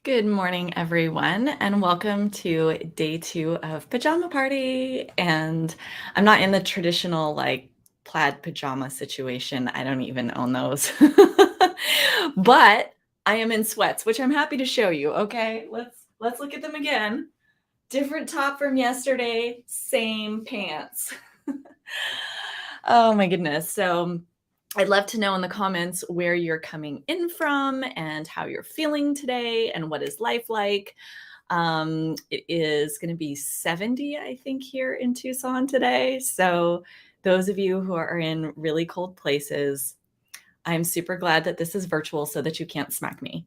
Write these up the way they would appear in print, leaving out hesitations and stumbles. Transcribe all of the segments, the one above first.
Good morning, everyone, and welcome to day 2 of Pajama Party. And I'm not in the traditional like plaid pajama situation. I don't even own those. But I am in sweats, which I'm happy to show you. Okay, let's look at them again. Different top from yesterday, same pants. Oh my goodness. So I'd love to know in the comments where you're coming in from and how you're feeling today and what is life like. It is going to be 70, I think, here in Tucson today. So those of you who are in really cold places, I'm super glad that this is virtual so that you can't smack me.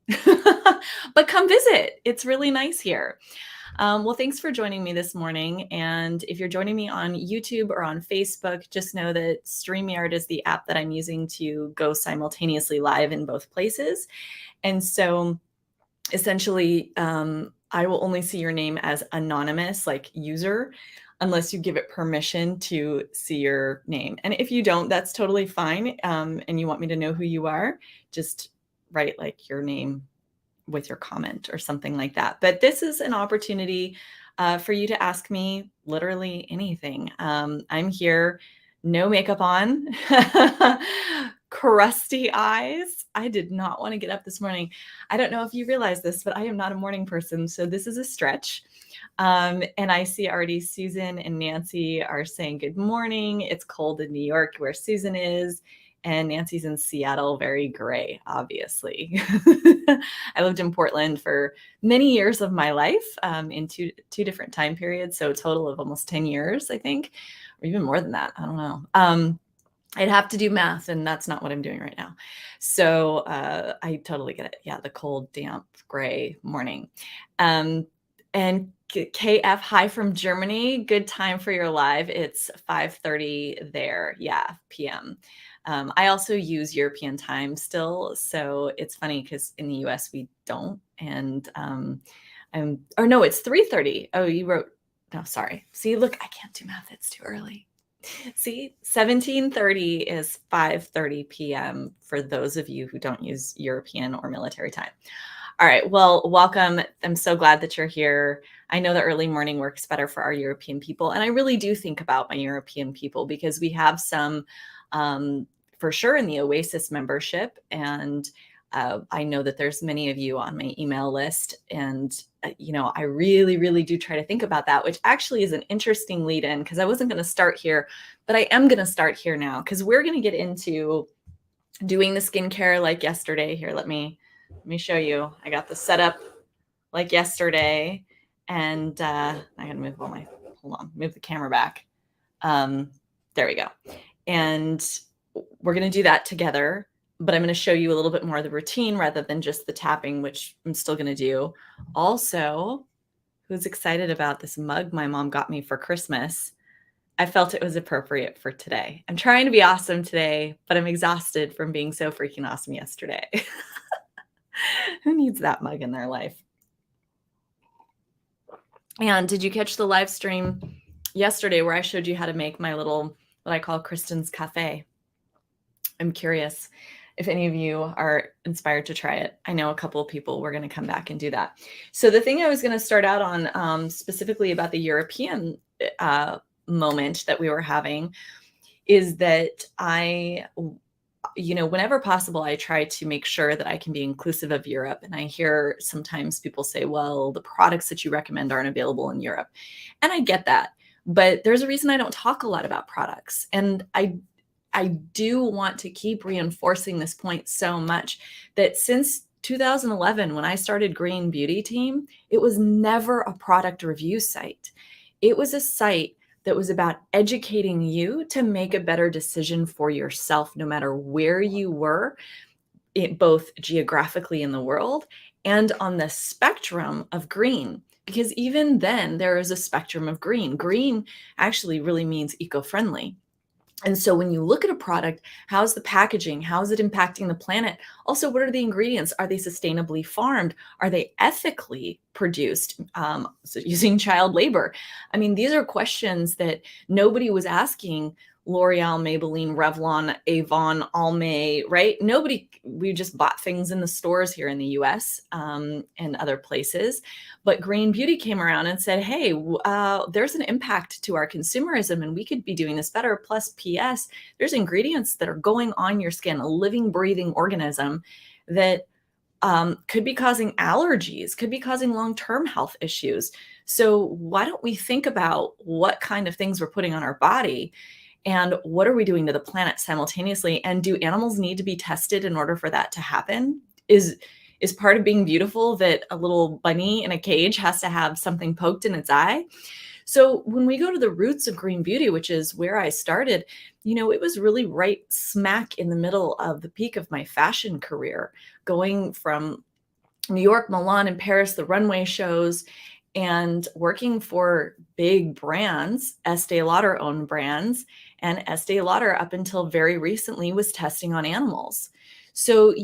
But come visit. It's really nice here. Well, thanks for joining me this morning. And if you're joining me on YouTube or on Facebook, just know that StreamYard is the app that I'm using to go simultaneously live in both places. And so essentially, I will only see your name as anonymous, like user, unless you give it permission to see your name. And if you don't, that's totally fine. And you want me to know who you are, just write like your name with your comment or something like that. But this is an opportunity for you to ask me literally anything. I'm here, no makeup on, crusty eyes. I did not want to get up this morning. I don't know if you realize this, but I am not a morning person. So this is a stretch. And I see already Susan and Nancy are saying good morning. It's cold in New York where Susan is. And Nancy's in Seattle, very gray, obviously. I lived in Portland for many years of my life in two different time periods. So a total of almost 10 years, I think, or even more than that. I don't know. I'd have to do math, and that's not what I'm doing right now. So I totally get it. Yeah, the cold, damp, gray morning. And KF, hi from Germany. Good time for your live. It's 5:30 there. Yeah, p.m. I also use European time still. So it's funny because in the US we don't. And or no, it's 3:30. Oh, you wrote, no, sorry. See, look, I can't do math. It's too early. See, 17:30 is 5:30 p.m. for those of you who don't use European or military time. All right, well, welcome. I'm so glad that you're here. I know that early morning works better for our European people, and I really do think about my European people because we have some for sure in the OASIS membership, and I know that there's many of you on my email list, and I really, really do try to think about that, which actually is an interesting lead in because I wasn't going to start here, but I am going to start here now because we're going to get into doing the skincare like yesterday. Here, let me show you. I got the setup like yesterday, and I gotta move move the camera back. There we go. And we're going to do that together, but I'm going to show you a little bit more of the routine rather than just the tapping, which I'm still going to do. Also, who's excited about this mug my mom got me for Christmas? I felt it was appropriate for today. I'm trying to be awesome today, but I'm exhausted from being so freaking awesome yesterday. Who needs that mug in their life? And did you catch the live stream yesterday where I showed you how to make my little, what I call Kristen's Cafe? I'm curious if any of you are inspired to try it. I know a couple of people were going to come back and do that. So the thing I was going to start out on specifically about the European moment that we were having is that whenever possible, I try to make sure that I can be inclusive of Europe. And I hear sometimes people say, well, the products that you recommend aren't available in Europe. And I get that. But there's a reason I don't talk a lot about products. And I do want to keep reinforcing this point so much that since 2011, when I started Green Beauty Team, it was never a product review site. It was a site that was about educating you to make a better decision for yourself, no matter where you were, both geographically in the world and on the spectrum of green. Because even then, there is a spectrum of green. Green actually really means eco-friendly. And so when you look at a product, how's the packaging? How is it impacting the planet? Also, what are the ingredients? Are they sustainably farmed? Are they ethically produced so using child labor? I mean, these are questions that nobody was asking L'Oreal, Maybelline, Revlon, Avon, Almay, right? We just bought things in the stores here in the US and other places. But Green Beauty came around and said, hey, there's an impact to our consumerism and we could be doing this better. Plus, PS, there's ingredients that are going on your skin, a living, breathing organism that could be causing allergies, could be causing long-term health issues. So why don't we think about what kind of things we're putting on our body and what are we doing to the planet simultaneously? And do animals need to be tested in order for that to happen? Is part of being beautiful that a little bunny in a cage has to have something poked in its eye? So when we go to the roots of green beauty, which is where I started, it was really right smack in the middle of the peak of my fashion career, going from New York, Milan, and Paris, the runway shows, and working for big brands, Estee Lauder owned brands, and Estee Lauder up until very recently was testing on animals. So,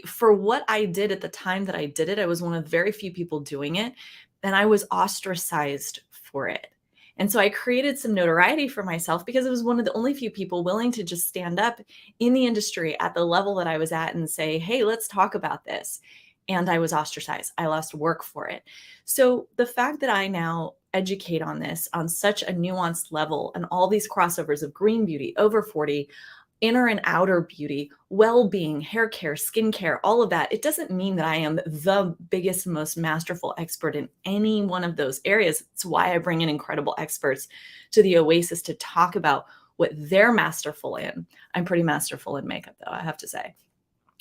for what I did at the time that I did it, I was one of very few people doing it, and I was ostracized for it. And so I created some notoriety for myself because it was one of the only few people willing to just stand up in the industry at the level that I was at and say, hey, let's talk about this. And I was ostracized. I lost work for it. So the fact that I now educate on this on such a nuanced level and all these crossovers of green beauty, over 40, inner and outer beauty, well-being, hair care, skincare, all of that, it doesn't mean that I am the biggest, most masterful expert in any one of those areas. It's why I bring in incredible experts to the Oasis to talk about what they're masterful in. I'm pretty masterful in makeup, though, I have to say.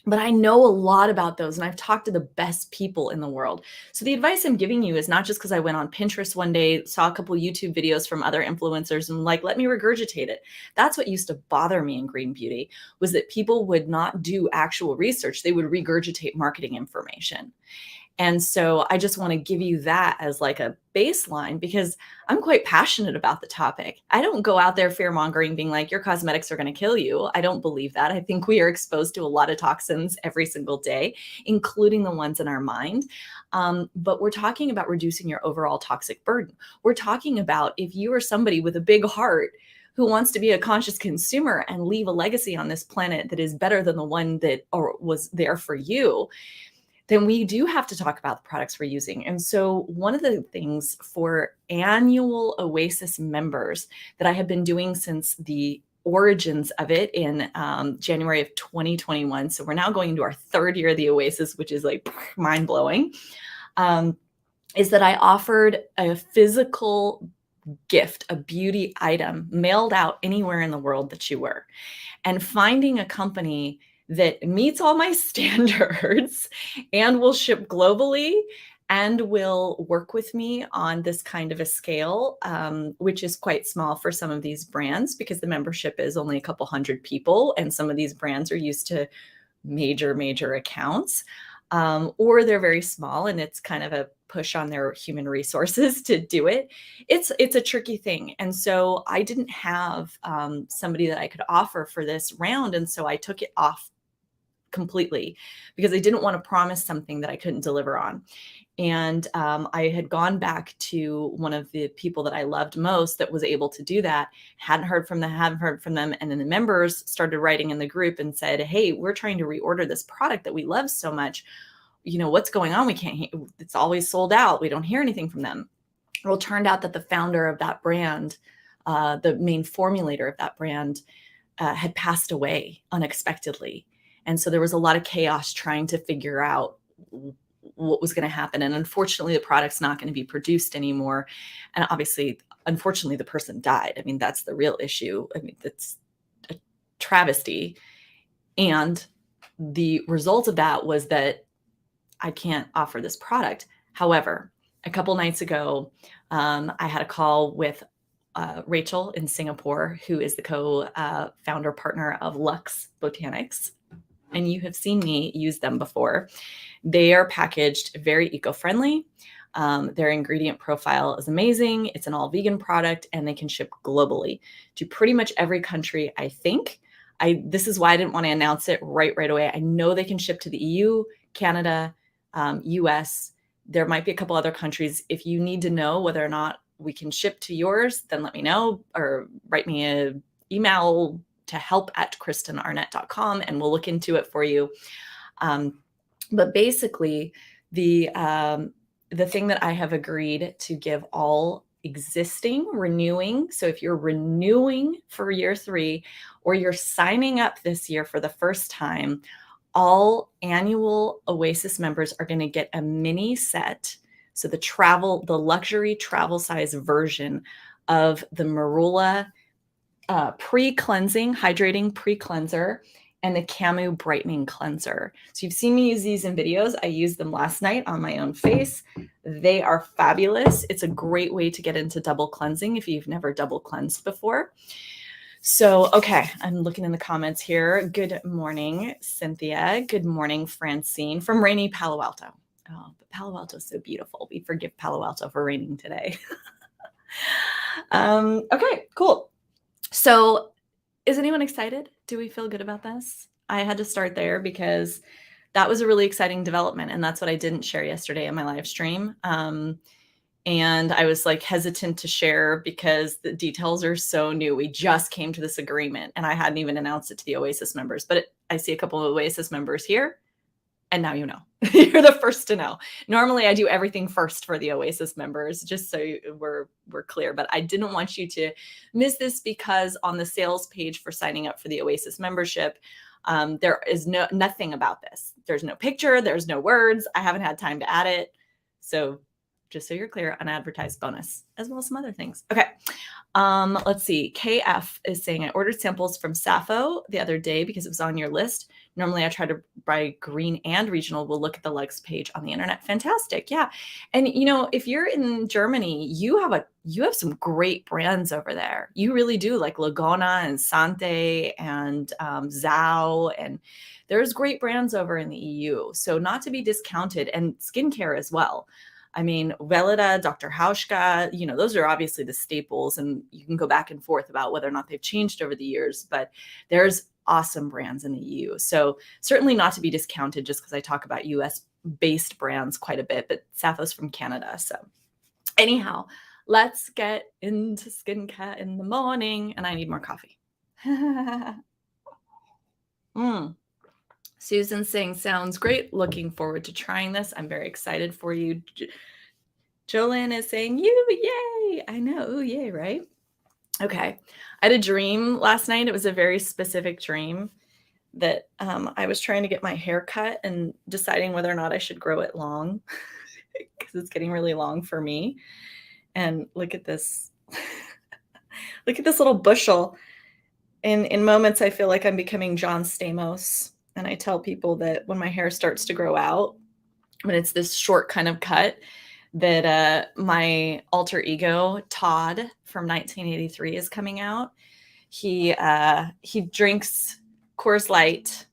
But I know a lot about those and I've talked to the best people in the world. So the advice I'm giving you is not just because I went on Pinterest one day, saw a couple YouTube videos from other influencers and let me regurgitate it. That's what used to bother me in green beauty, was that people would not do actual research. They would regurgitate marketing information. And so I just want to give you that as like a baseline because I'm quite passionate about the topic. I don't go out there fear mongering being like, your cosmetics are going to kill you. I don't believe that. I think we are exposed to a lot of toxins every single day, including the ones in our mind. But we're talking about reducing your overall toxic burden. We're talking about if you are somebody with a big heart who wants to be a conscious consumer and leave a legacy on this planet that is better than the one that was there for you, then we do have to talk about the products we're using. And so one of the things for annual Oasis members that I have been doing since the origins of it in January of 2021. So we're now going into our third year of the Oasis, which is like mind blowing, is that I offered a physical gift, a beauty item mailed out anywhere in the world that you were, and finding a company that meets all my standards and will ship globally and will work with me on this kind of a scale, which is quite small for some of these brands because the membership is only a couple hundred people. And some of these brands are used to major accounts, or they're very small and it's kind of a push on their human resources to do it. It's a tricky thing. And so I didn't have somebody that I could offer for this round. And so I took it off completely because I didn't want to promise something that I couldn't deliver on. And I had gone back to one of the people that I loved most that was able to do that, haven't heard from them. And then the members started writing in the group and said, hey, we're trying to reorder this product that we love so much. What's going on? It's always sold out. We don't hear anything from them. Well, it turned out that the founder of that brand, the main formulator of that brand, had passed away unexpectedly. And so there was a lot of chaos trying to figure out what was going to happen. And unfortunately, the product's not going to be produced anymore. And obviously, unfortunately, the person died. I mean, that's the real issue. I mean, that's a travesty. And the result of that was that I can't offer this product. However, a couple nights ago, I had a call with Rachel in Singapore, who is the co-founder partner of Luxe Botanics. And you have seen me use them before. They are packaged very eco-friendly. Their ingredient profile is amazing. It's an all vegan product and they can ship globally to pretty much every country, I think. This is why I didn't want to announce it right away. I know they can ship to the EU, Canada, US. There might be a couple other countries. If you need to know whether or not we can ship to yours, then let me know or write me an email to help@kristenarnett.com and we'll look into it for you. But basically, the thing that I have agreed to give all existing renewing, so if you're renewing for year 3 or you're signing up this year for the first time, all annual Oasis members are going to get a mini set. So the luxury travel size version of the Marula pre-cleansing, hydrating pre-cleanser and the Camu brightening cleanser. So you've seen me use these in videos. I used them last night on my own face. They are fabulous. It's a great way to get into double cleansing if you've never double cleansed before. So, okay, I'm looking in the comments here. Good morning, Cynthia. Good morning, Francine from rainy Palo Alto. Oh, but Palo Alto is so beautiful. We forgive Palo Alto for raining today. Okay, cool. So is anyone excited? Do we feel good about this? I had to start there because that was a really exciting development. And that's what I didn't share yesterday in my live stream. And I was like hesitant to share because the details are so new. We just came to this agreement and I hadn't even announced it to the Oasis members, but I see a couple of Oasis members here. And now you know. You're the first to know. Normally I do everything first for the Oasis members, just so we're clear. But I didn't want you to miss this because on the sales page for signing up for the Oasis membership, there is nothing about this. There's no picture. There's no words. I haven't had time to add it. So just so you're clear, unadvertised bonus, as well as some other things. Okay. Let's see. KF is saying, I ordered samples from Sappho the other day because it was on your list. Normally I try to buy green and regional. We'll look at the legs page on the internet. Fantastic. Yeah. And you know, if you're in Germany, you have some great brands over there. You really do, like Lagona and Sante and Zhao, and there's great brands over in the EU. So not to be discounted, and skincare as well. I mean, Veleda, Dr. Hauschka, you know, those are obviously the staples, and you can go back and forth about whether or not they've changed over the years, but there's awesome brands in the EU. So certainly not to be discounted just because I talk about US based brands quite a bit, but Sappho's from Canada. So anyhow, let's get into skincare in the morning, and I need more coffee. Susan saying, sounds great. Looking forward to trying this. I'm very excited for you. Jolyn is saying, yay. I know, ooh, yay, right? Okay. I had a dream last night. It was a very specific dream that I was trying to get my hair cut and deciding whether or not I should grow it long because it's getting really long for me. And look at this. Look at this little bushel. In moments, I feel like I'm becoming John Stamos. And I tell people that when my hair starts to grow out, when it's this short kind of cut, that my alter ego, Todd from 1983, is coming out. He drinks Coors Light.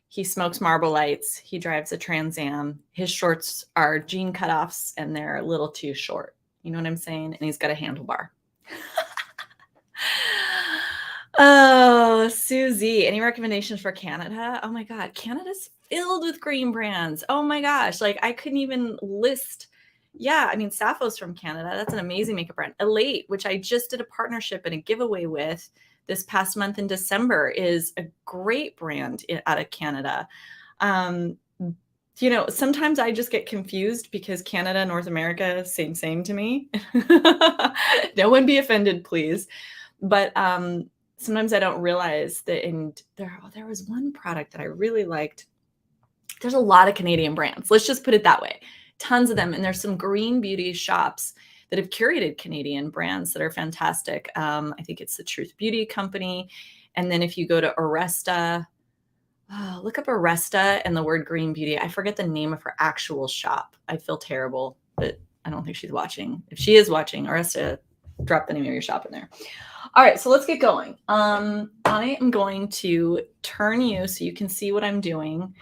He smokes Marlboro Lights. He drives a Trans Am. His shorts are jean cutoffs and they're a little too short. You know what I'm saying? And he's got a handlebar. Oh, Susie, any recommendations for Canada? Oh my God, Canada's filled with green brands. Oh my gosh, like I couldn't even list. Yeah, I mean, Sappho's from Canada. That's an amazing makeup brand. Elate, which I just did a partnership and a giveaway with this past month in December, is a great brand out of Canada. You know, sometimes I just get confused because Canada, North America, same to me. No one be offended, please. But sometimes I don't realize that there was one product that I really liked. There's a lot of Canadian brands. Let's just put it that way. Tons of them. And there's some green beauty shops that have curated Canadian brands that are fantastic. I think it's the Truth Beauty Company. And then if you go to Aresta, look up Aresta and the word green beauty. I forget the name of her actual shop. I feel terrible, but I don't think she's watching. If she is watching, Aresta, drop the name of your shop in there. All right, so let's get going. I am going to turn you so you can see what I'm doing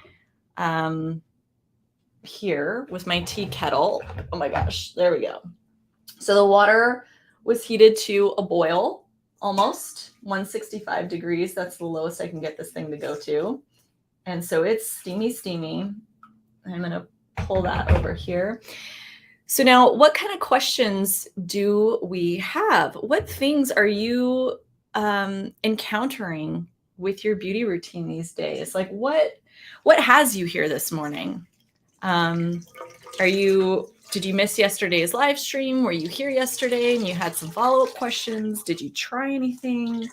here with my tea kettle. Oh my gosh, there we go. So the water was heated to a boil, almost 165 degrees. That's the lowest I can get this thing to go to. And so it's steamy. I'm going to pull that over here. So now what kind of questions do we have? What things are you encountering with your beauty routine these days? Like what has you here this morning? Um, did you miss yesterday's live stream? Were you here yesterday and you had some follow-up questions? Did you try anything?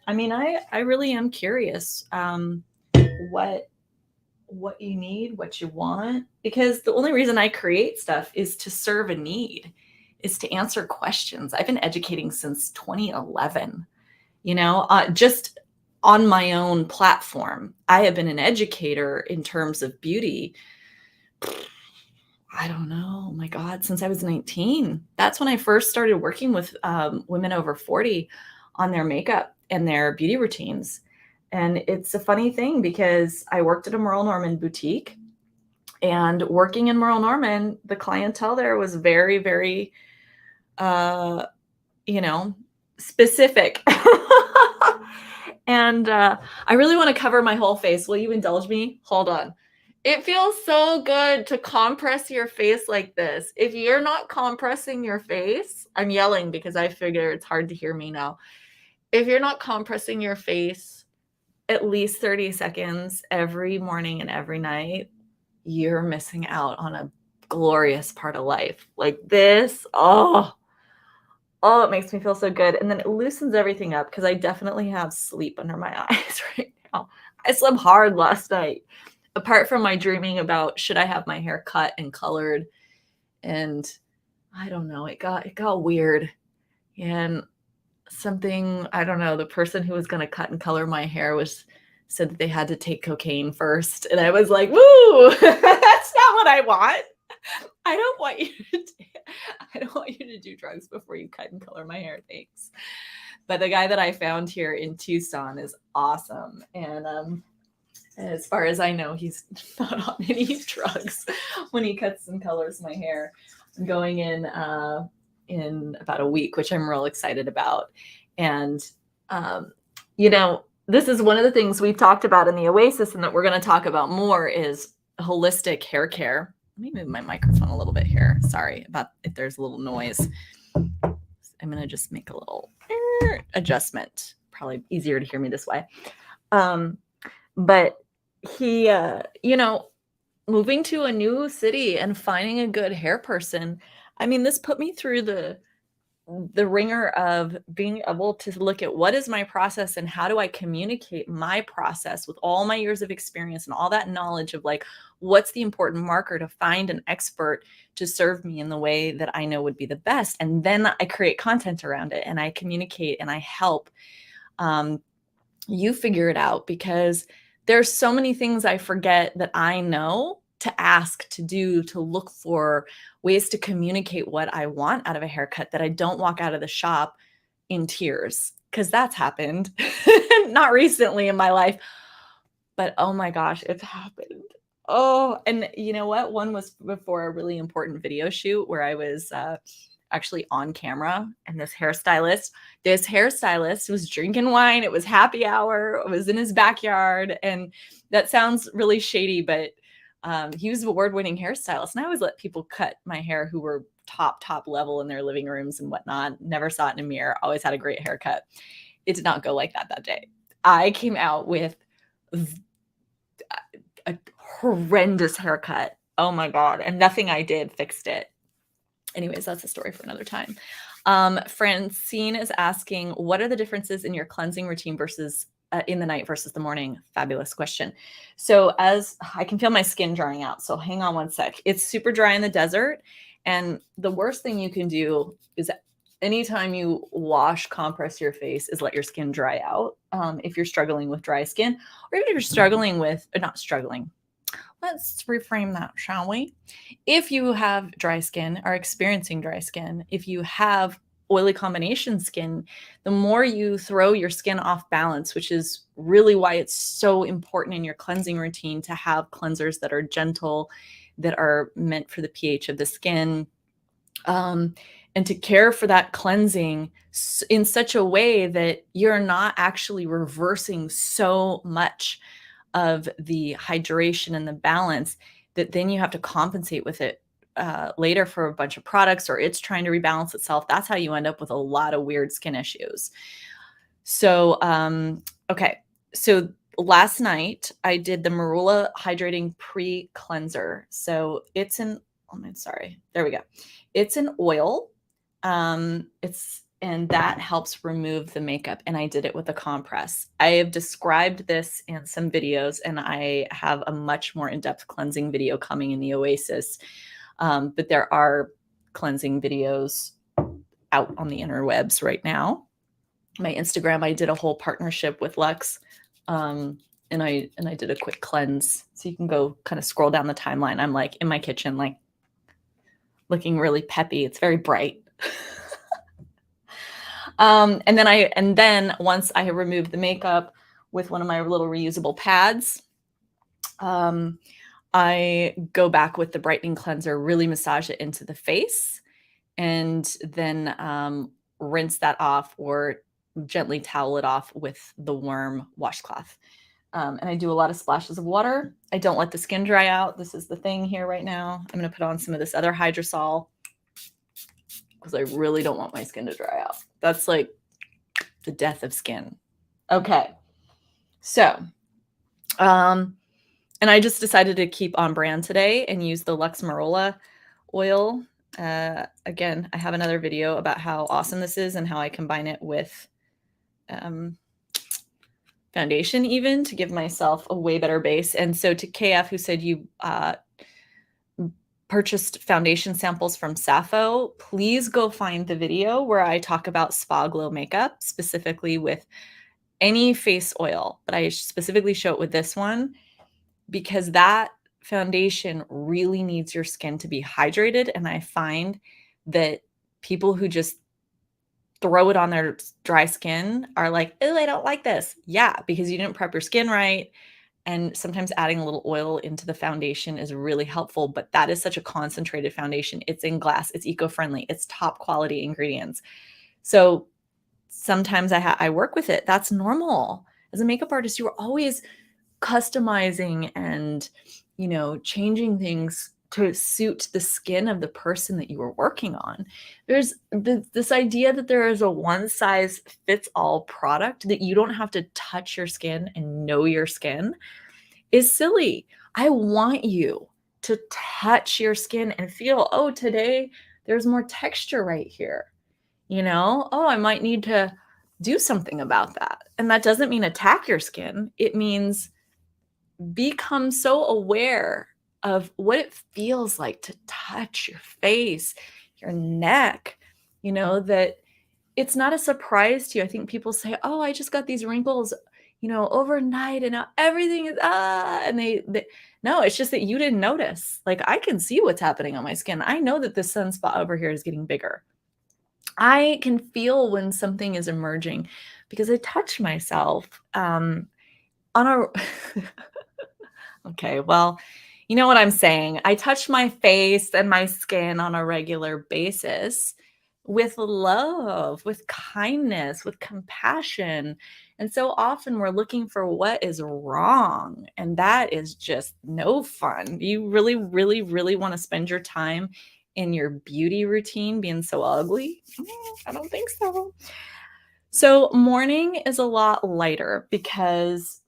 I mean, I really am curious what what you need, what you want, because the only reason I create stuff is to serve a need, is to answer questions. I've been educating since 2011, just on my own platform. I have been an educator in terms of beauty. I don't know, oh my God, since I was 19. That's when I first started working with women over 40 on their makeup and their beauty routines. And it's a funny thing because I worked at a Merle Norman boutique, and working in Merle Norman, the clientele there was very, very, uh, you know, specific. And I really want to cover my whole face. Will you indulge me? Hold on. It feels so good to compress your face like this. If you're not compressing your face, I'm yelling because I figure it's hard to hear me now. If you're not compressing your face at least 30 seconds every morning and every night, you're missing out on a glorious part of life. Like this, oh, it makes me feel so good. And then it loosens everything up because I definitely have sleep under my eyes right now. I slept hard last night. Apart from my dreaming about should I have my hair cut and colored, and I don't know, it got weird. And something, I don't know, the person who was going to cut and color my hair said that they had to take cocaine first, and I was like, woo, that's not what I want. I don't want you to do drugs before you cut and color my hair, thanks. But the guy that I found here in Tucson is awesome, and as far as I know, he's not on any drugs when he cuts and colors my hair. I'm going in about a week, which I'm real excited about. And, this is one of the things we've talked about in the Oasis, and that we're going to talk about more, is holistic hair care. Let me move my microphone a little bit here. Sorry about if there's a little noise. I'm going to just make a little adjustment. Probably easier to hear me this way. But he, moving to a new city and finding a good hair person, I mean, this put me through the ringer of being able to look at what is my process and how do I communicate my process with all my years of experience and all that knowledge of like, what's the important marker to find an expert to serve me in the way that I know would be the best. And then I create content around it and I communicate and I help you figure it out, because there's so many things I forget that I know to ask, to do, to look for ways to communicate what I want out of a haircut, that I don't walk out of the shop in tears, because that's happened. Not recently in my life, but oh my gosh, it's happened. Oh, and you know what? One was before a really important video shoot where I was actually on camera, and this hairstylist was drinking wine. It was happy hour. It was in his backyard. And that sounds really shady, but he was an award-winning hairstylist. And I always let people cut my hair who were top level in their living rooms and whatnot. Never saw it in a mirror. Always had a great haircut. It did not go like that day. I came out with a horrendous haircut. Oh my God. And nothing I did fixed it. Anyways, that's a story for another time. Francine is asking, what are the differences in your cleansing routine versus in the night versus the morning? Fabulous question. So as I can feel my skin drying out, so hang on one sec. It's super dry in the desert. And the worst thing you can do is anytime you compress your face, is let your skin dry out. If you're struggling with dry skin, or even if you're struggling with, not struggling, let's reframe that, shall we? If you have dry skin, are experiencing dry skin, if you have oily combination skin, the more you throw your skin off balance, which is really why it's so important in your cleansing routine to have cleansers that are gentle, that are meant for the pH of the skin, and to care for that cleansing in such a way that you're not actually reversing so much of the hydration and the balance that then you have to compensate with it later for a bunch of products, or it's trying to rebalance itself, that's how you end up with a lot of weird skin issues. So, okay. So last night I did the Marula Hydrating Pre-Cleanser. So it's an, oh, I'm sorry. There we go. It's an oil. And that helps remove the makeup. And I did it with a compress. I have described this in some videos, and I have a much more in-depth cleansing video coming in the Oasis. But there are cleansing videos out on the interwebs right now. My Instagram, I did a whole partnership with Lux. And I did a quick cleanse. So you can go kind of scroll down the timeline. I'm like in my kitchen, like looking really peppy. It's very bright. And then once I removed the makeup with one of my little reusable pads, I go back with the brightening cleanser, really massage it into the face, and then rinse that off or gently towel it off with the warm washcloth. And I do a lot of splashes of water. I don't let the skin dry out. This is the thing here right now. I'm going to put on some of this other hydrosol because I really don't want my skin to dry out. That's like the death of skin. Okay. So, and I just decided to keep on brand today and use the Lux Marula oil. Again, I have another video about how awesome this is and how I combine it with foundation even to give myself a way better base. And so to KF, who said you purchased foundation samples from Sappho, please go find the video where I talk about Spa Glow makeup, specifically with any face oil, but I specifically show it with this one because that foundation really needs your skin to be hydrated. And I find that people who just throw it on their dry skin are like, oh, I don't like this. Yeah, because you didn't prep your skin right. And sometimes adding a little oil into the foundation is really helpful, but that is such a concentrated foundation. It's in glass, it's eco-friendly, it's top quality ingredients. So sometimes I work with it. That's normal. As a makeup artist, you are always customizing and, changing things to suit the skin of the person that you are working on. There's this idea that there is a one size fits all product, that you don't have to touch your skin and know your skin, is silly. I want you to touch your skin and feel, oh, today there's more texture right here. Oh, I might need to do something about that. And that doesn't mean attack your skin. It means become so aware of what it feels like to touch your face, your neck, that it's not a surprise to you. I think people say, oh, I just got these wrinkles, overnight and now everything is, and they no, it's just that you didn't notice. Like, I can see what's happening on my skin. I know that this sunspot over here is getting bigger. I can feel when something is emerging because I touch myself on a okay, well, you know what I'm saying. I touch my face and my skin on a regular basis with love, with kindness, with compassion. And so often we're looking for what is wrong, and that is just no fun. You really, really, really want to spend your time in your beauty routine being so ugly? I don't think so. So morning is a lot lighter because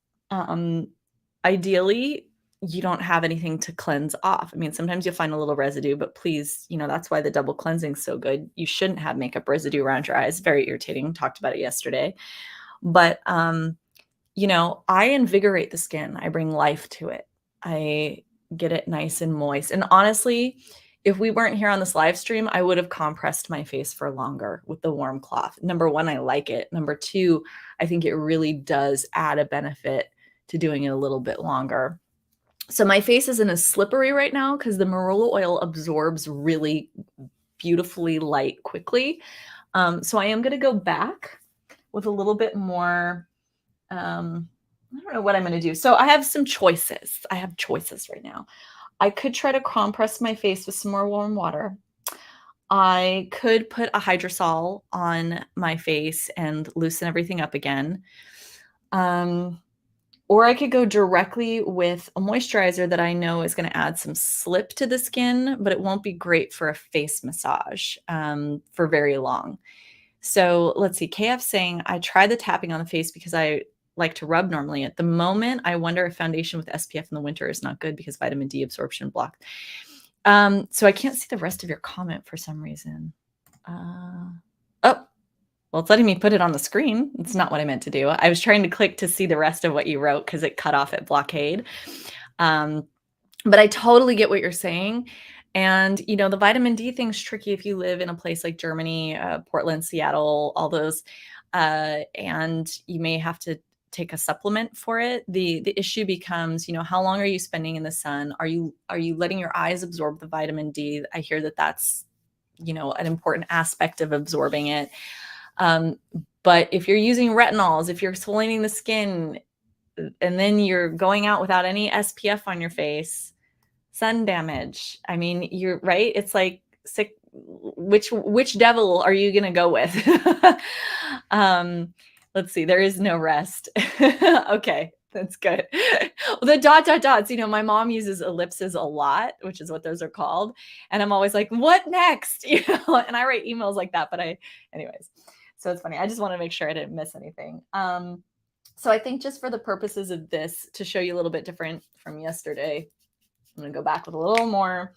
ideally you don't have anything to cleanse off. I mean, sometimes you'll find a little residue, but please, that's why the double cleansing is so good. You shouldn't have makeup residue around your eyes. Very irritating. Talked about it yesterday. But, I invigorate the skin. I bring life to it. I get it nice and moist. And honestly, if we weren't here on this live stream, I would have compressed my face for longer with the warm cloth. Number one, I like it. Number two, I think it really does add a benefit to doing it a little bit longer. So my face isn't as slippery right now because the marula oil absorbs really beautifully light quickly. So I am going to go back with a little bit more, I don't know what I'm going to do. So I have some choices. I have choices right now. I could try to compress my face with some more warm water. I could put a hydrosol on my face and loosen everything up again. Or I could go directly with a moisturizer that I know is going to add some slip to the skin, but it won't be great for a face massage for very long. So let's see, KF saying, I try the tapping on the face because I like to rub normally. At the moment, I wonder if foundation with SPF in the winter is not good because vitamin D absorption blocked. So I can't see the rest of your comment for some reason. Oh, well, it's letting me put it on the screen. It's not what I meant to do. I was trying to click to see the rest of what you wrote because it cut off at blockade. But I totally get what you're saying. And, you know, the vitamin D thing's tricky if you live in a place like Germany, Portland, Seattle, all those. And you may have to take a supplement for it. The issue becomes, you know, how long are you spending in the sun? Are you letting your eyes absorb the vitamin D? I hear that that's, you know, an important aspect of absorbing it. But if you're using retinols, if you're exfoliating the skin, and then you're going out without any SPF on your face, sun damage. I mean, you're right. It's like sick. Which devil are you gonna go with? Let's see. There is no rest. Okay, that's good. The dots. You know, my mom uses ellipses a lot, which is what those are called, and I'm always like, "What next?" You know, and I write emails like that. But anyways. So it's funny. I just want to make sure I didn't miss anything. So I think just for the purposes of this, to show you a little bit different from yesterday, I'm going to go back with a little more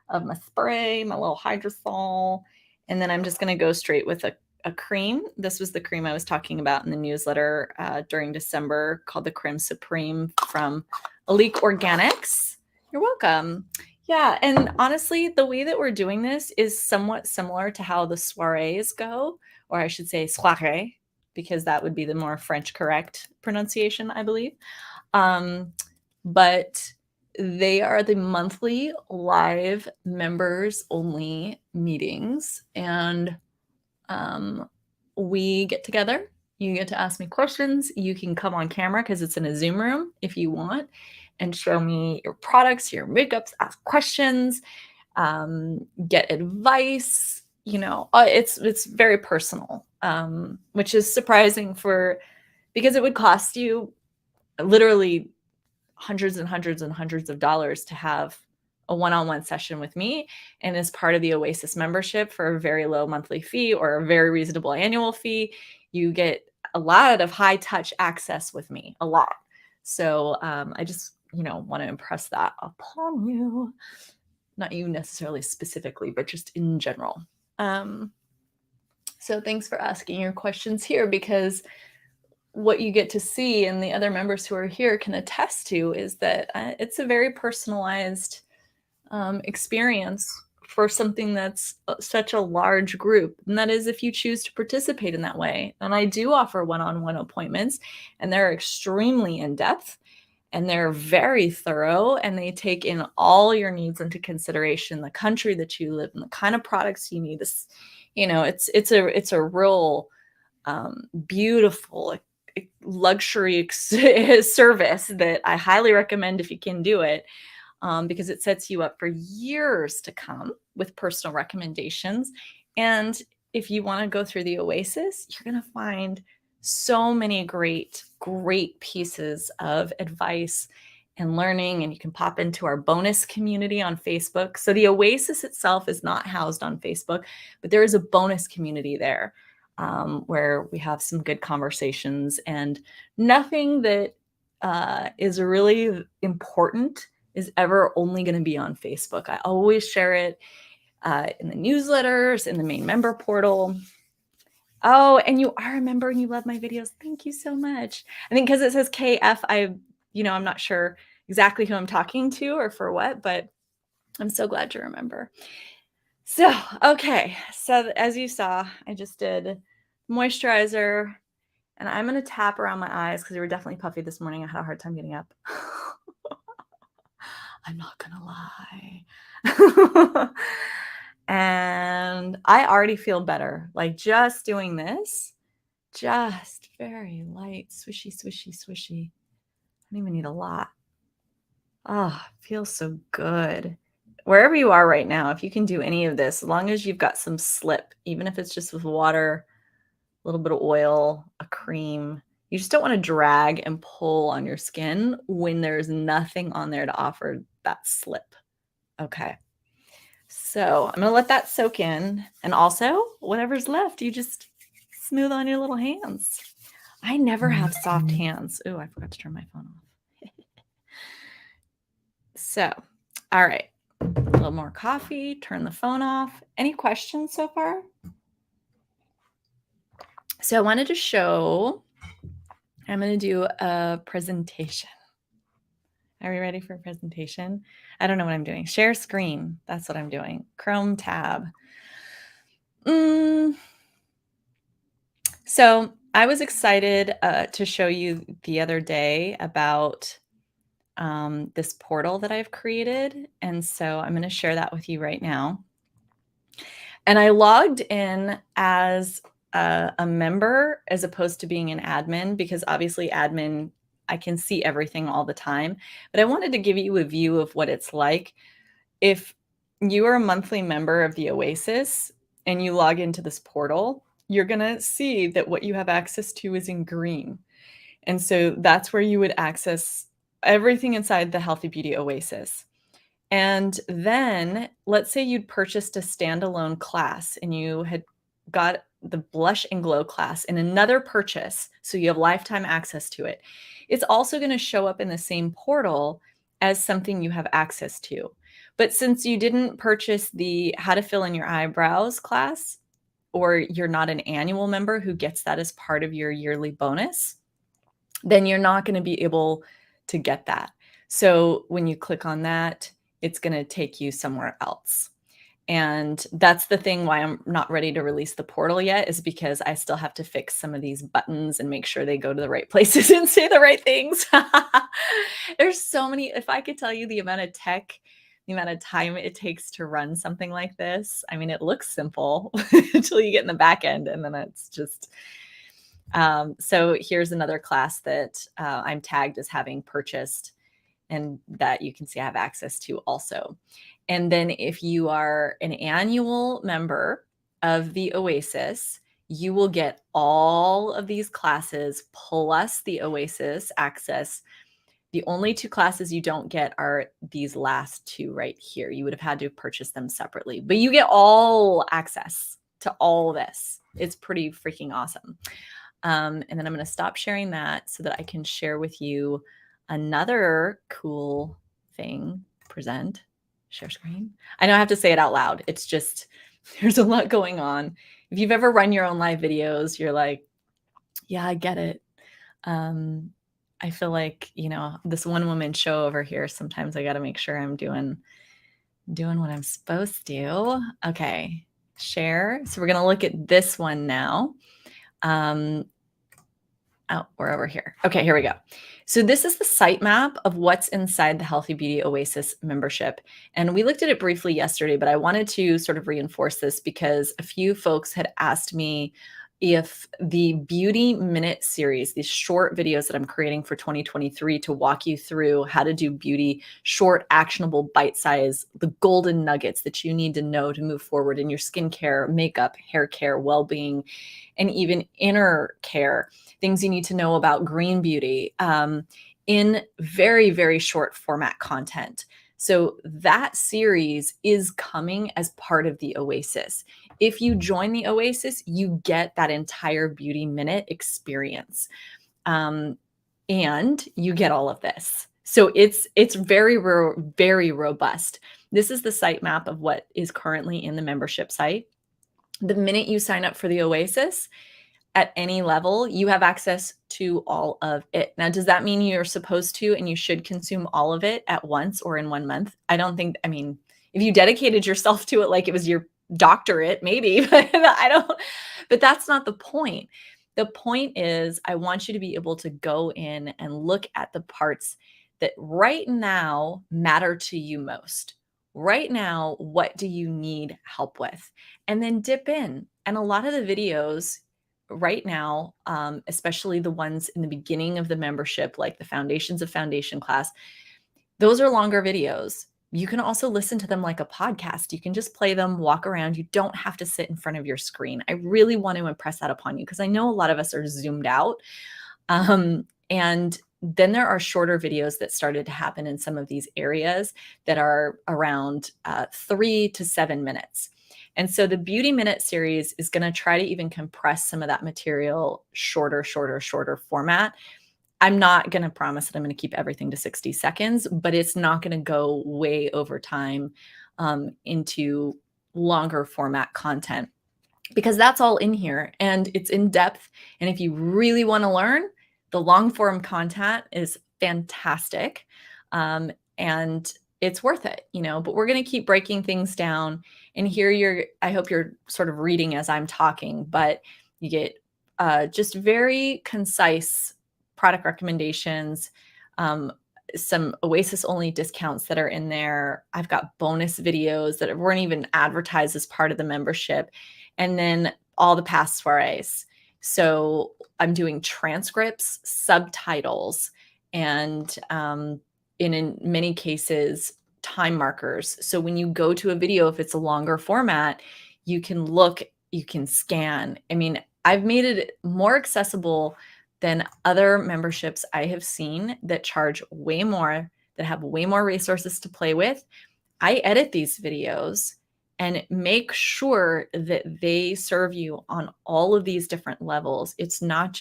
of my spray, my little hydrosol, and then I'm just going to go straight with a cream. This was the cream I was talking about in the newsletter during December, called the Creme Supreme from Elite Organics. You're welcome. Yeah, and honestly, the way that we're doing this is somewhat similar to how the soirees go, or I should say soirée, because that would be the more French correct pronunciation, I believe. But they are the monthly live members only meetings. And we get together. You get to ask me questions. You can come on camera because it's in a Zoom room if you want, and show me your products, your makeups, ask questions, get advice. You know, it's very personal, which is surprising because it would cost you literally hundreds and hundreds and hundreds of dollars to have a one-on-one session with me, and as part of the Oasis membership for a very low monthly fee or a very reasonable annual fee, you get a lot of high touch access with me, a lot. So I just, you know, want to impress that upon you, not you necessarily specifically, but just in general. So thanks for asking your questions here, because what you get to see, and the other members who are here can attest to, is that it's a very personalized experience for something that's such a large group. And that is if you choose to participate in that way. And I do offer one-on-one appointments, and they're extremely in-depth, and they're very thorough, and they take in all your needs into consideration, the country that you live in, the kind of products you need. This, you know, it's a real beautiful luxury service that I highly recommend if you can do it, because it sets you up for years to come with personal recommendations. And if you want to go through the Oasis, you're going to find so many great pieces of advice and learning, and you can pop into our bonus community on Facebook. So the Oasis itself is not housed on Facebook, but there is a bonus community there, where we have some good conversations, and nothing that is really important is ever only going to be on Facebook. I always share it in the newsletters, in the main member portal. Oh, and you are a member and you love my videos. Thank you so much. I think because it says KF, I'm not sure exactly who I'm talking to or for what, but I'm so glad you remember. So, okay. So as you saw, I just did moisturizer, and I'm going to tap around my eyes because they were definitely puffy this morning. I had a hard time getting up. I'm not going to lie. And I already feel better. Like just doing this, just very light, swishy, swishy, swishy. I don't even need a lot. Oh, feels so good. Wherever you are right now, if you can do any of this, as long as you've got some slip, even if it's just with water, a little bit of oil, a cream, You just don't want to drag and pull on your skin when there's nothing on there to offer that slip. Okay. So I'm going to let that soak in. And also, whatever's left, you just smooth on your little hands. I never have soft hands. Oh, I forgot to turn my phone off. So, all right. A little more coffee, turn the phone off. Any questions so far? So I wanted to show, I'm going to do a presentation. Are we ready for a presentation? I don't know what I'm doing. Share screen. That's what I'm doing. Chrome tab. So I was excited to show you the other day about this portal that I've created. And so I'm going to share that with you right now. And I logged in as a member as opposed to being an admin, because obviously admin, I can see everything all the time. But I wanted to give you a view of what it's like if you are a monthly member of the Oasis and you log into this portal. You're going to see that what you have access to is in green. And so that's where you would access everything inside the Healthy Beauty Oasis. And then let's say you'd purchased a standalone class and you had got the Blush and Glow class in another purchase, so you have lifetime access to it. It's also going to show up in the same portal as something you have access to. But since you didn't purchase the How to Fill in Your Eyebrows class, or you're not an annual member who gets that as part of your yearly bonus, then you're not going to be able to get that. So when you click on that, it's going to take you somewhere else. And that's the thing why I'm not ready to release the portal yet, is because I still have to fix some of these buttons and make sure they go to the right places and say the right things. There's so many. If I could tell you the amount of tech, the amount of time it takes to run something like this, I mean, it looks simple until you get in the back end, and then it's just... So here's another class that I'm tagged as having purchased, and that you can see I have access to also. And then if you are an annual member of the Oasis, you will get all of these classes plus the Oasis access. The only two classes you don't get are these last two right here. You would have had to purchase them separately, but you get all access to all this. It's pretty freaking awesome. And then I'm going to stop sharing that so that I can share with you another cool thing. Present, share screen. I know I have to say it out loud. It's just, there's a lot going on. If you've ever run your own live videos, you're like, yeah, I get it. I feel like, this one woman show over here, sometimes I got to make sure I'm doing what I'm supposed to. Okay, share. So we're going to look at this one now. Oh, we're over here. Okay, here we go. So this is the sitemap of what's inside the Healthy Beauty Oasis membership. And we looked at it briefly yesterday, but I wanted to sort of reinforce this because a few folks had asked me if the Beauty Minute series, these short videos that I'm creating for 2023 to walk you through how to do beauty, short, actionable, bite size, the golden nuggets that you need to know to move forward in your skincare, makeup, hair care, well-being, and even inner care, things you need to know about green beauty, in very, very short format content. So that series is coming as part of the Oasis. If you join the Oasis, you get that entire Beauty Minute experience. And you get all of this. So it's very, very robust. This is the sitemap of what is currently in the membership site. The minute you sign up for the Oasis, at any level, you have access to all of it. Now, does that mean you're supposed to and you should consume all of it at once or in 1 month? I don't think, I mean, if you dedicated yourself to it like it was your doctorate, maybe, but but that's not the point. The point is, I want you to be able to go in and look at the parts that right now matter to you most. Right now, what do you need help with? And then dip in. And a lot of the videos right now, especially the ones in the beginning of the membership, like the Foundations of Foundation class, those are longer videos. You can also listen to them like a podcast. You can just play them, walk around. You don't have to sit in front of your screen. I really want to impress that upon you because I know a lot of us are zoomed out. And then there are shorter videos that started to happen in some of these areas that are around 3 to 7 minutes. And so the Beauty Minute series is going to try to even compress some of that material shorter format. I'm not going to promise that I'm going to keep everything to 60 seconds, but it's not going to go way over time into longer format content, because that's all in here and it's in depth. And if you really want to learn, the long form content is fantastic. And it's worth it, but we're going to keep breaking things down. And here I hope you're sort of reading as I'm talking, but you get just very concise product recommendations, some Oasis only discounts that are in there. I've got bonus videos that weren't even advertised as part of the membership. And then all the past soirees. So I'm doing transcripts, subtitles, and in many cases, time markers. So when you go to a video, if it's a longer format, you can look, you can scan. I mean, I've made it more accessible than other memberships I have seen that charge way more, that have way more resources to play with. I edit these videos and make sure that they serve you on all of these different levels. It's not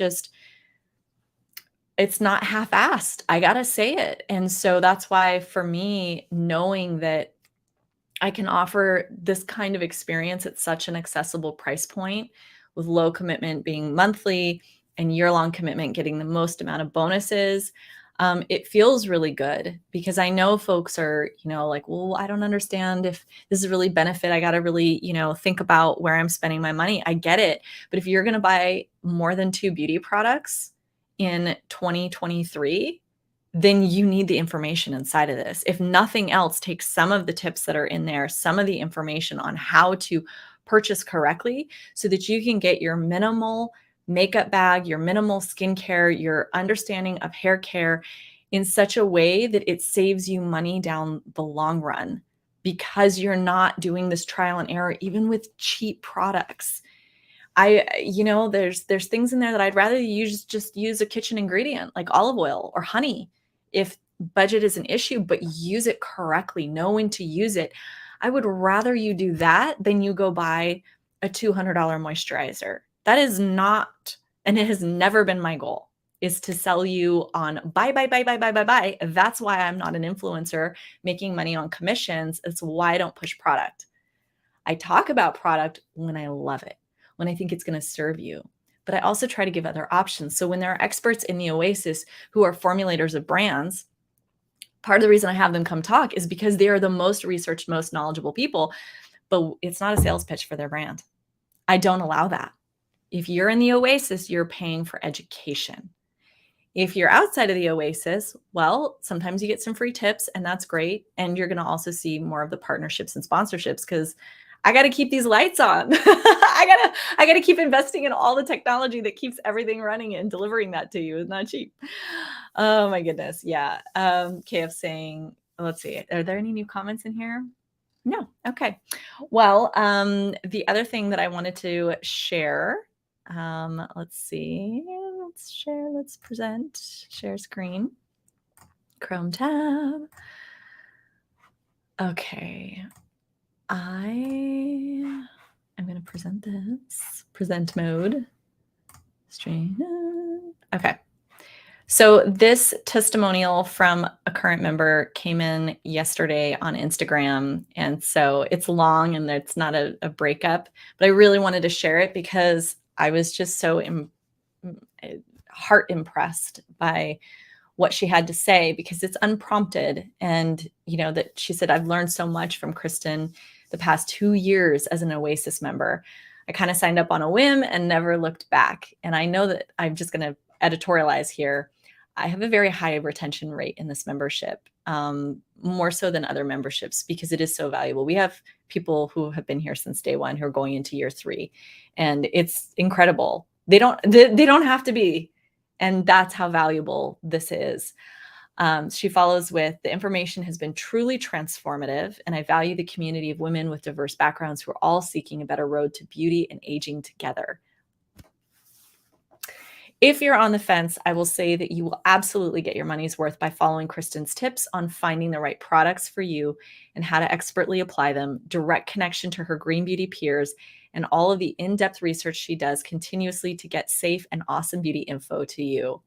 half-assed. I got to say it. And so that's why for me, knowing that I can offer this kind of experience at such an accessible price point, with low commitment being monthly and year-long commitment getting the most amount of bonuses, it feels really good, because I know folks are, like, well, I don't understand if this is really benefit. I got to really, think about where I'm spending my money. I get it. But if you're going to buy more than 2 beauty products in 2023, then you need the information inside of this. If nothing else, take some of the tips that are in there, some of the information on how to purchase correctly, so that you can get your minimal makeup bag, your minimal skincare, your understanding of hair care in such a way that it saves you money down the long run, because you're not doing this trial and error, even with cheap products. There's things in there that I'd rather just use a kitchen ingredient like olive oil or honey if budget is an issue, but use it correctly, know when to use it. I would rather you do that than you go buy a $200 moisturizer. That is not, and it has never been my goal, is to sell you on buy. That's why I'm not an influencer making money on commissions. It's why I don't push product. I talk about product when I love it, when I think it's going to serve you. But I also try to give other options. So when there are experts in the Oasis who are formulators of brands, part of the reason I have them come talk is because they are the most researched, most knowledgeable people, but it's not a sales pitch for their brand. I don't allow that. If you're in the Oasis, you're paying for education. If you're outside of the Oasis, well, sometimes you get some free tips, and that's great. And you're going to also see more of the partnerships and sponsorships, because I got to keep these lights on. I got to keep investing in all the technology that keeps everything running, and delivering that to you is not cheap. Oh my goodness. Yeah. KF saying, let's see, are there any new comments in here? No. Okay. Well, the other thing that I wanted to share, let's see, let's share, let's present, share screen, Chrome tab. Okay. I'm going to present this, present mode, stream. Okay. So this testimonial from a current member came in yesterday on Instagram. And so it's long and it's not a breakup, but I really wanted to share it because I was just so heart impressed by what she had to say, because it's unprompted. And, that she said, I've learned so much from Kristen the past 2 years as an Oasis member. I kind of signed up on a whim and never looked back. And I know that I'm just going to editorialize here. I have a very high retention rate in this membership, more so than other memberships, because it is so valuable. We have people who have been here since day one who are going into year 3, and it's incredible. They don't have to be, and that's how valuable this is. She follows with, the information has been truly transformative, and I value the community of women with diverse backgrounds who are all seeking a better road to beauty and aging together. If you're on the fence, I will say that you will absolutely get your money's worth by following Kristen's tips on finding the right products for you and how to expertly apply them, direct connection to her green beauty peers, and all of the in-depth research she does continuously to get safe and awesome beauty info to you.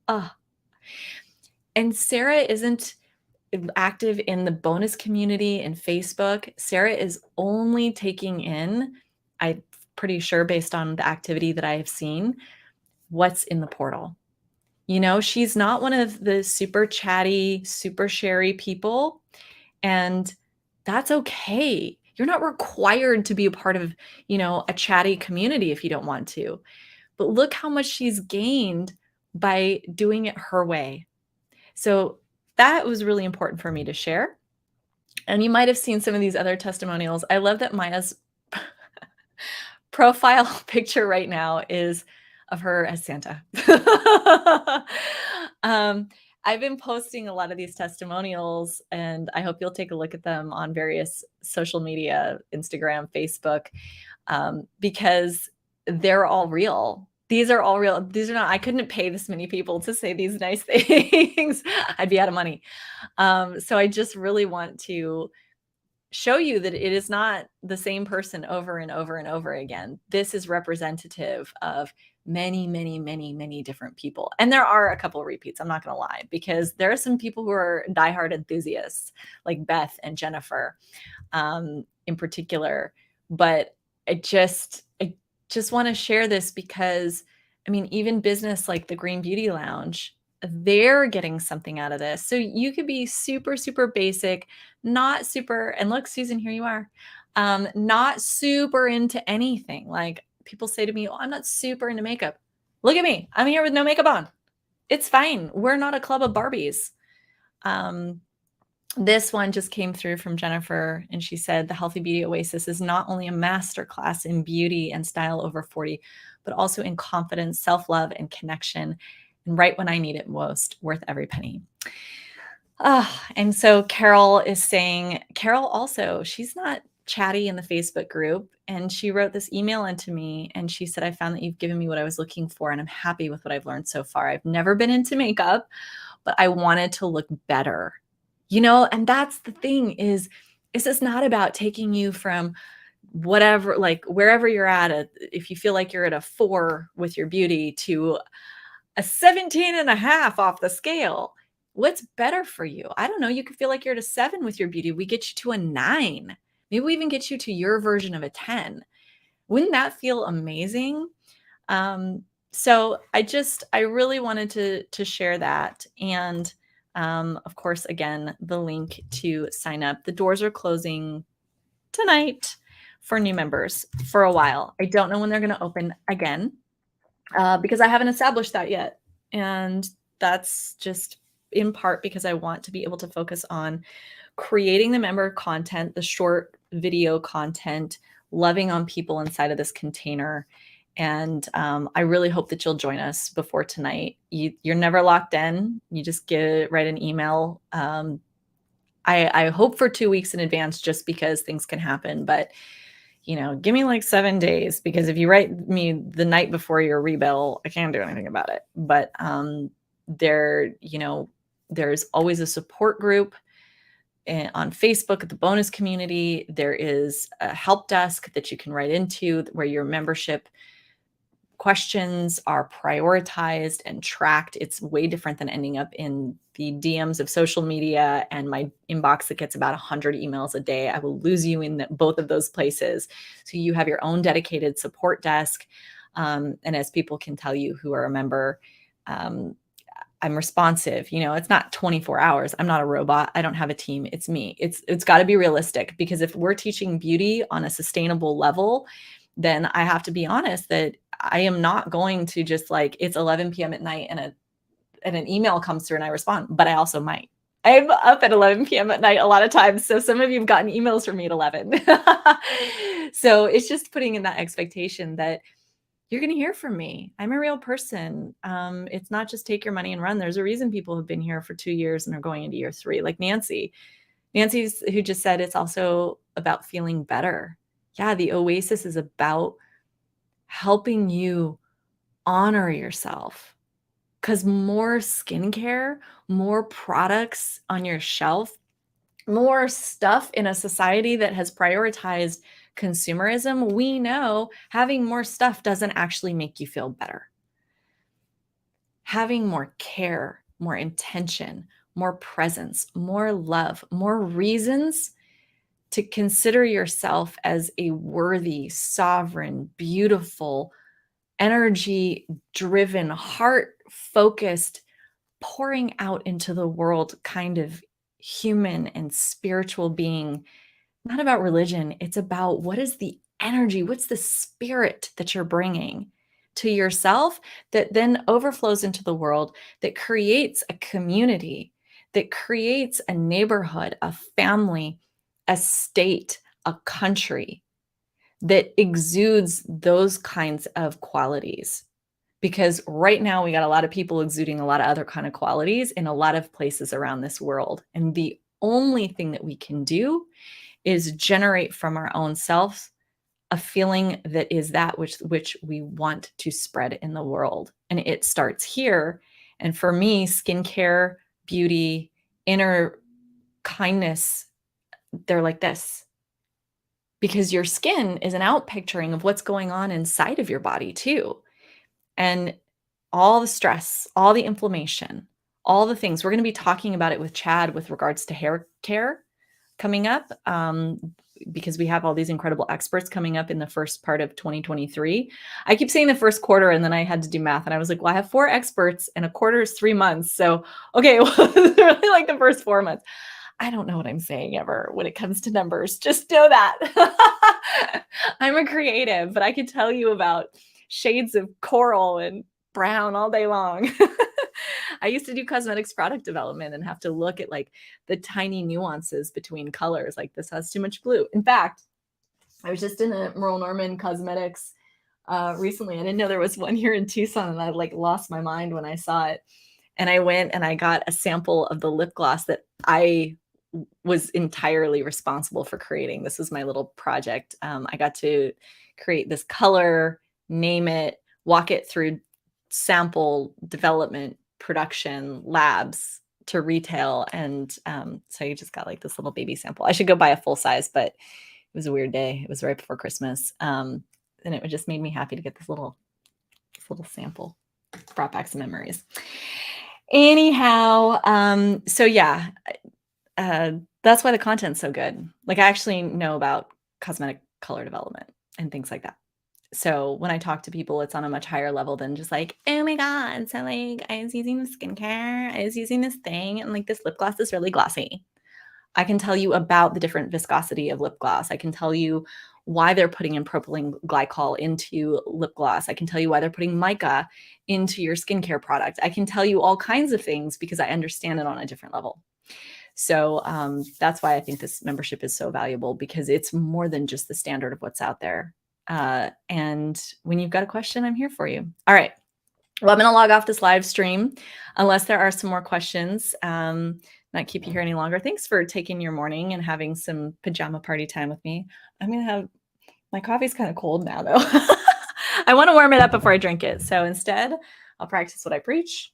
Ah, and Sarah isn't active in the bonus community in Facebook. Sarah is only taking in, I'm pretty sure based on the activity that I have seen, what's in the portal. You know, she's not one of the super chatty, super sharey people, and that's okay. You're not required to be a part of, a chatty community if you don't want to. But look how much she's gained by doing it her way. So that was really important for me to share. And you might have seen some of these other testimonials. I love that Maya's profile picture right now is of her as Santa. um, I've been posting a lot of these testimonials, and I hope you'll take a look at them on various social media, Instagram, Facebook, because they're all real. These are all real. These are not, I couldn't pay this many people to say these nice things. I'd be out of money. So I just really want to show you that it is not the same person over and over and over again. This is representative of many, many, many, many different people. And there are a couple of repeats, I'm not going to lie, because there are some people who are diehard enthusiasts, like Beth and Jennifer in particular. But I just want to share this because, I mean, even business like the Green Beauty Lounge, they're getting something out of this. So you could be super, super basic, not super, and look, Susan, here you are, not super into anything. Like people say to me, oh, I'm not super into makeup. Look at me. I'm here with no makeup on. It's fine. We're not a club of Barbies. This one just came through from Jennifer, and she said the Healthy Beauty Oasis is not only a masterclass in beauty and style over 40, but also in confidence, self-love, and connection. And right when I need it most, worth every penny. And so Carol is saying, Carol also, she's not chatty in the Facebook group. And she wrote this email into me, and she said, I found that you've given me what I was looking for, and I'm happy with what I've learned so far. I've never been into makeup, but I wanted to look better. And that's the thing is this not about taking you from whatever, like wherever you're at, if you feel like you're at a 4 with your beauty to a 17 and a half off the scale. What's better for you? I don't know. You could feel like you're at a 7 with your beauty. We get you to a 9. Maybe we even get you to your version of a 10. Wouldn't that feel amazing? So I really wanted to share that. And of course, again, the link to sign up. The doors are closing tonight for new members for a while. I don't know when they're going to open again because I haven't established that yet. And that's just in part because I want to be able to focus on creating the member content, the short video content, loving on people inside of this container. And I really hope that you'll join us before tonight. You're never locked in. You just write an email. I hope for 2 weeks in advance just because things can happen. But, give me like 7 days, because if you write me the night before your rebill, I can't do anything about it. But there's always a support group on Facebook at the bonus community. There is a help desk that you can write into where your membership questions are prioritized and tracked. It's way different than ending up in the DMs of social media and my inbox that gets about 100 emails a day. I will lose you in both of those places. So you have your own dedicated support desk. And as people can tell you who are a member, I'm responsive. It's not 24 hours. I'm not a robot. I don't have a team. It's me. It's got to be realistic, because if we're teaching beauty on a sustainable level, then I have to be honest that I am not going to just like, it's 11 p.m. at night and an email comes through and I respond, but I also might. I'm up at 11 p.m. at night a lot of times. So some of you have gotten emails from me at 11. So it's just putting in that expectation that you're going to hear from me. I'm a real person. It's not just take your money and run. There's a reason people have been here for 2 years and are going into year 3, like Nancy's who just said it's also about feeling better. Yeah, the Oasis is about helping you honor yourself, because more skincare, more products on your shelf, more stuff in a society that has prioritized consumerism, we know having more stuff doesn't actually make you feel better. Having more care, more intention, more presence, more love, more reasons to consider yourself as a worthy, sovereign, beautiful, energy driven, heart focused, pouring out into the world kind of human and spiritual being. Not about religion. It's about what is the energy, what's the spirit that you're bringing to yourself that then overflows into the world, that creates a community, that creates a neighborhood, a family, a state, a country that exudes those kinds of qualities. Because right now we got a lot of people exuding a lot of other kind of qualities in a lot of places around this world. And the only thing that we can do is generate from our own selves a feeling that is that which we want to spread in the world. And it starts here. And for me, skincare, beauty, inner kindness, they're like this. Because your skin is an outpicturing of what's going on inside of your body too. And all the stress, all the inflammation, all the things. We're going to be talking about it with Chad with regards to hair care coming up, because we have all these incredible experts coming up in the first part of 2023. I keep saying the first quarter, and then I had to do math, and I was like, well, I have 4 experts, and a quarter is 3 months. So, okay, well, it's really like the first 4 months. I don't know what I'm saying ever when it comes to numbers. Just know that. I'm a creative, but I could tell you about shades of coral and brown all day long. I used to do cosmetics product development and have to look at like the tiny nuances between colors. Like this has too much blue. In fact, I was just in a Merle Norman Cosmetics recently. I didn't know there was one here in Tucson, and I like lost my mind when I saw it. And I went and I got a sample of the lip gloss that I was entirely responsible for creating. This was my little project. I got to create this color, name it, walk it through sample development, production, labs to retail. And so you just got like this little baby sample. I should go buy a full size, but it was a weird day. It was right before Christmas. And it just made me happy to get this little sample. Brought back some memories. Anyhow, so yeah, that's why the content's so good. Like I actually know about cosmetic color development and things like that. So when I talk to people, it's on a much higher level than just like, oh my God. So like I was using the skincare, I was using this thing, and like this lip gloss is really glossy. I can tell you about the different viscosity of lip gloss. I can tell you why they're putting in propylene glycol into lip gloss. I can tell you why they're putting mica into your skincare product. I can tell you all kinds of things because I understand it on a different level. So that's why I think this membership is so valuable, because it's more than just the standard of what's out there. And when you've got a question, I'm here for you. All right. Well, I'm going to log off this live stream unless there are some more questions. Not keep you here any longer. Thanks for taking your morning and having some pajama party time with me. I'm going to have my coffee's kind of cold now, though. I want to warm it up before I drink it. So instead, I'll practice what I preach.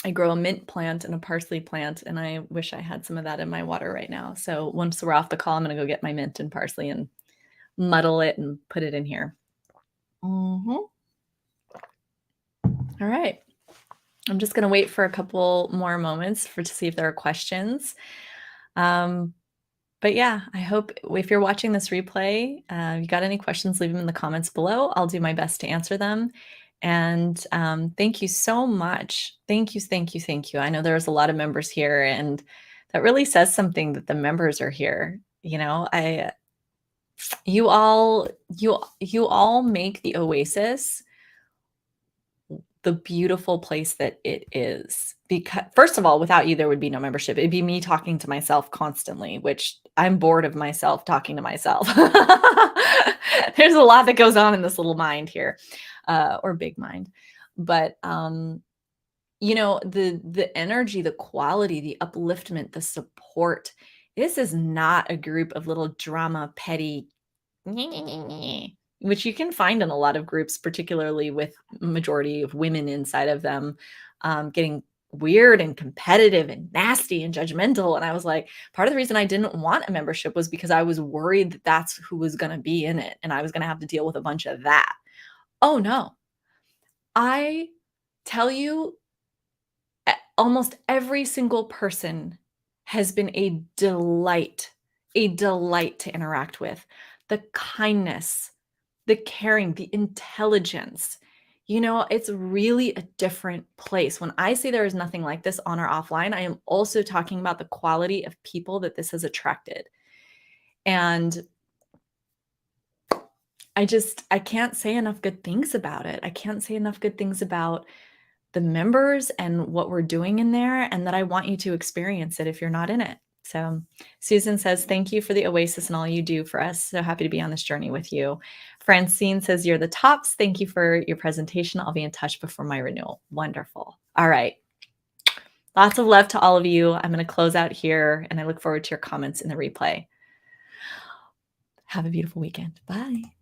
I grow a mint plant and a parsley plant, and I wish I had some of that in my water right now. So once we're off the call, I'm going to go get my mint and parsley and muddle it and put it in here. All right. I'm just going to wait for a couple more moments to see if there are questions. But yeah, I hope if you're watching this replay, you got any questions, leave them in the comments below. I'll do my best to answer them. And thank you so much. Thank you. I know there's a lot of members here, and that really says something that the members are here. You know, you all make the Oasis the beautiful place that it is. Because first of all, without you, there would be no membership. It'd be me talking to myself constantly, which I'm bored of myself talking to myself. There's a lot that goes on in this little mind here, or big mind. But you know, the energy, the quality, the upliftment, the support. This is not a group of little drama, petty which you can find in a lot of groups, particularly with majority of women inside of them, getting weird and competitive and nasty and judgmental. And I was like, part of the reason I didn't want a membership was because I was worried that that's who was going to be in it, and I was going to have to deal with a bunch of that. Oh no. I tell you, almost every single person has been a delight to interact with. The kindness, the caring, the intelligence. It's really a different place. When I say there is nothing like this on or offline, I am also talking about the quality of people that this has attracted. And I can't say enough good things about it. I can't say enough good things about the members and what we're doing in there, and that I want you to experience it if you're not in it. So Susan says, thank you for the Oasis and all you do for us. So happy to be on this journey with you. Francine says, you're the tops. Thank you for your presentation. I'll be in touch before my renewal. Wonderful. All right. Lots of love to all of you. I'm going to close out here, and I look forward to your comments in the replay. Have a beautiful weekend. Bye.